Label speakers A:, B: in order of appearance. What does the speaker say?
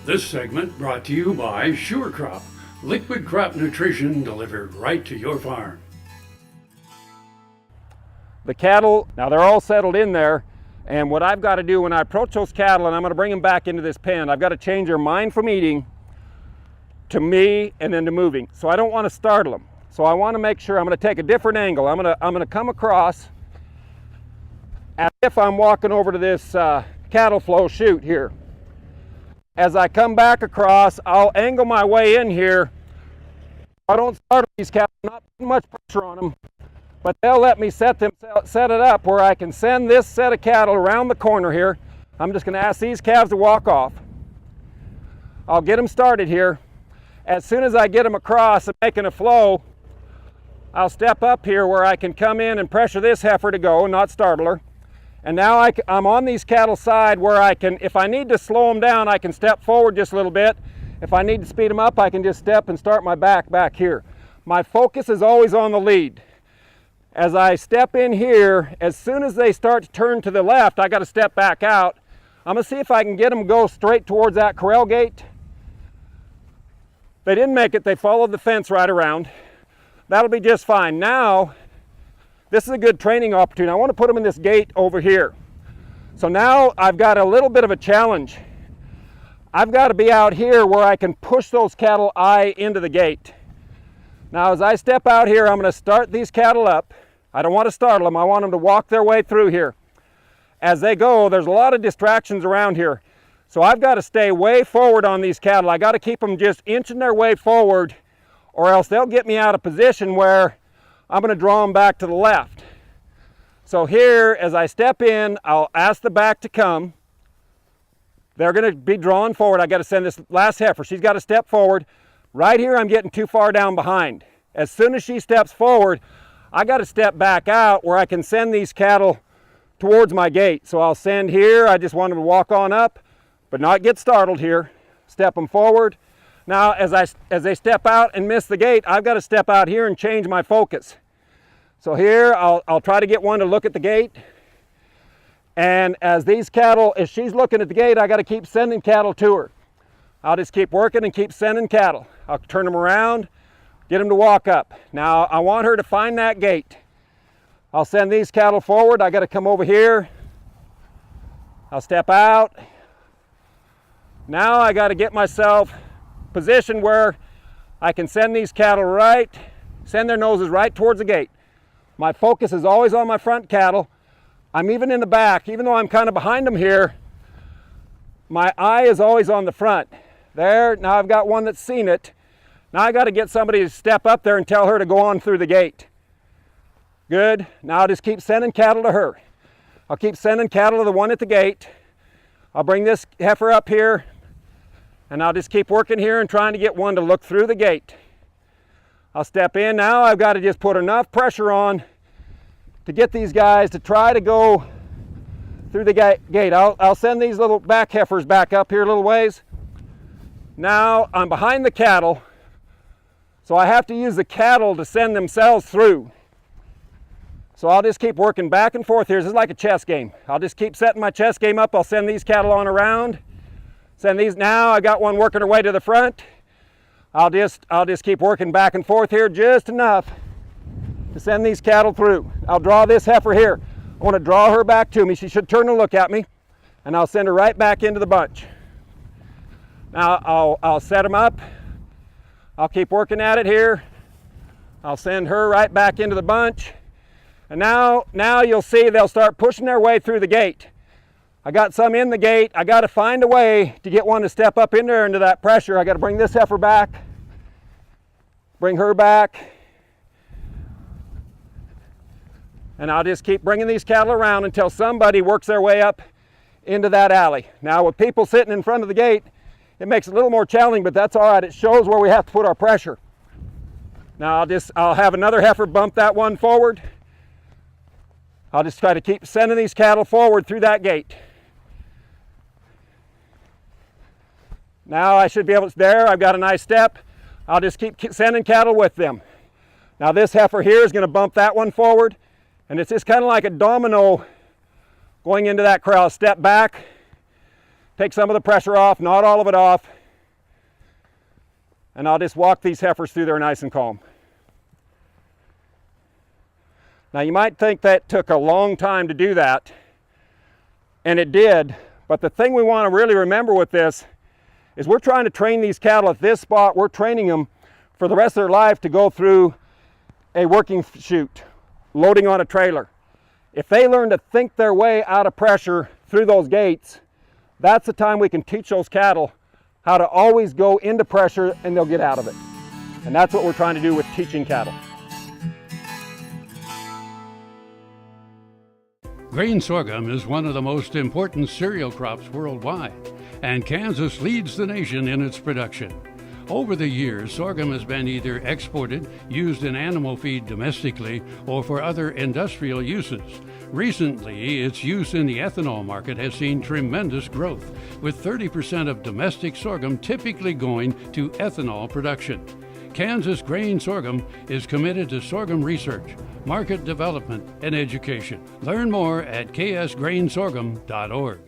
A: This segment brought to you by Sure Crop, liquid crop nutrition delivered right to your farm.
B: The cattle, now they're all settled in there, and what I've got to do when I approach those cattle and I'm going to bring them back into this pen, I've got to change their mind from eating to me and then to moving. So I don't want to startle them. So I want to make sure I'm going to take a different angle. I'm going to come across as if I'm walking over to this cattle flow chute here. As I come back across, I'll angle my way in here. I don't startle these cattle, not putting much pressure on them, but they'll let me set it up where I can send this set of cattle around the corner here. I'm just going to ask these calves to walk off. I'll get them started here. As soon as I get them across and making a flow, I'll step up here where I can come in and pressure this heifer to go, not startle her. And now I'm on these cattle side where I can, if I need to slow them down, I can step forward just a little bit. If I need to speed them up, I can just step and start my back here. My focus is always on the lead. As I step in here, as soon as they start to turn to the left, I got to step back out. I'm going to see if I can get them to go straight towards that corral gate. They didn't make it. They followed the fence right around. That'll be just fine. Now, this is a good training opportunity. I want to put them in this gate over here. So now I've got a little bit of a challenge. I've got to be out here where I can push those cattle eye into the gate. Now as I step out here, I'm going to start these cattle up. I don't want to startle them. I want them to walk their way through here. As they go, there's a lot of distractions around here. So I've got to stay way forward on these cattle. I got to keep them just inching their way forward, or else they'll get me out of position where I'm going to draw them back to the left. So here, as I step in, I'll ask the back to come. They're going to be drawn forward. I got to send this last heifer. She's got to step forward. Right here, I'm getting too far down behind. As soon as she steps forward, I got to step back out where I can send these cattle towards my gate. So I'll send here. I just want them to walk on up, but not get startled here. Step them forward. Now, as they step out and miss the gate, I've got to step out here and change my focus. So here, I'll try to get one to look at the gate. And as these cattle, as she's looking at the gate, I got to keep sending cattle to her. I'll just keep working and keep sending cattle. I'll turn them around, get them to walk up. Now, I want her to find that gate. I'll send these cattle forward. I got to come over here. I'll step out. Now I got to get myself position where I can send these cattle send their noses right towards the gate. My focus is always on my front cattle. I'm even in the back, even though I'm kind of behind them here, my eye is always on the front. There, now I've got one that's seen it. Now I got to get somebody to step up there and tell her to go on through the gate. Good, now I'll just keep sending cattle to her. I'll keep sending cattle to the one at the gate. I'll bring this heifer up here, and I'll just keep working here and trying to get one to look through the gate. I'll step in now. I've got to just put enough pressure on to get these guys to try to go through the gate. I'll send these little back heifers back up here a little ways. Now I'm behind the cattle, so I have to use the cattle to send themselves through. So I'll just keep working back and forth here. This is like a chess game. I'll just keep setting my chess game up. I'll send these cattle on around. Send these now. I got one working her way to the front. I'll just keep working back and forth here just enough to send these cattle through. I'll draw this heifer here. I want to draw her back to me. She should turn and look at me, and I'll send her right back into the bunch. Now I'll set them up. I'll keep working at it here. I'll send her right back into the bunch. And now you'll see they'll start pushing their way through the gate. I got some in the gate. I got to find a way to get one to step up in there into that pressure. I got to bring this heifer back, bring her back, and I'll just keep bringing these cattle around until somebody works their way up into that alley. Now with people sitting in front of the gate, it makes it a little more challenging, but that's all right. It shows where we have to put our pressure. Now I'll have another heifer bump that one forward. I'll just try to keep sending these cattle forward through that gate. Now I should be able to, there, I've got a nice step. I'll just keep sending cattle with them. Now this heifer here is going to bump that one forward, and it's just kind of like a domino going into that corral. Step back, take some of the pressure off, not all of it off, And I'll just walk these heifers through there nice and calm. Now you might think that took a long time to do that, and it did, but the thing we want to really remember with this is we're trying to train these cattle at this spot. We're training them for the rest of their life to go through a working chute, loading on a trailer. If they learn to think their way out of pressure through those gates, that's the time we can teach those cattle how to always go into pressure and they'll get out of it. And that's what we're trying to do with teaching cattle.
A: Grain sorghum is one of the most important cereal crops worldwide, and Kansas leads the nation in its production. Over the years, sorghum has been either exported, used in animal feed domestically, or for other industrial uses. Recently, its use in the ethanol market has seen tremendous growth, with 30% of domestic sorghum typically going to ethanol production. Kansas Grain Sorghum is committed to sorghum research, market development, and education. Learn more at ksgrainsorghum.org.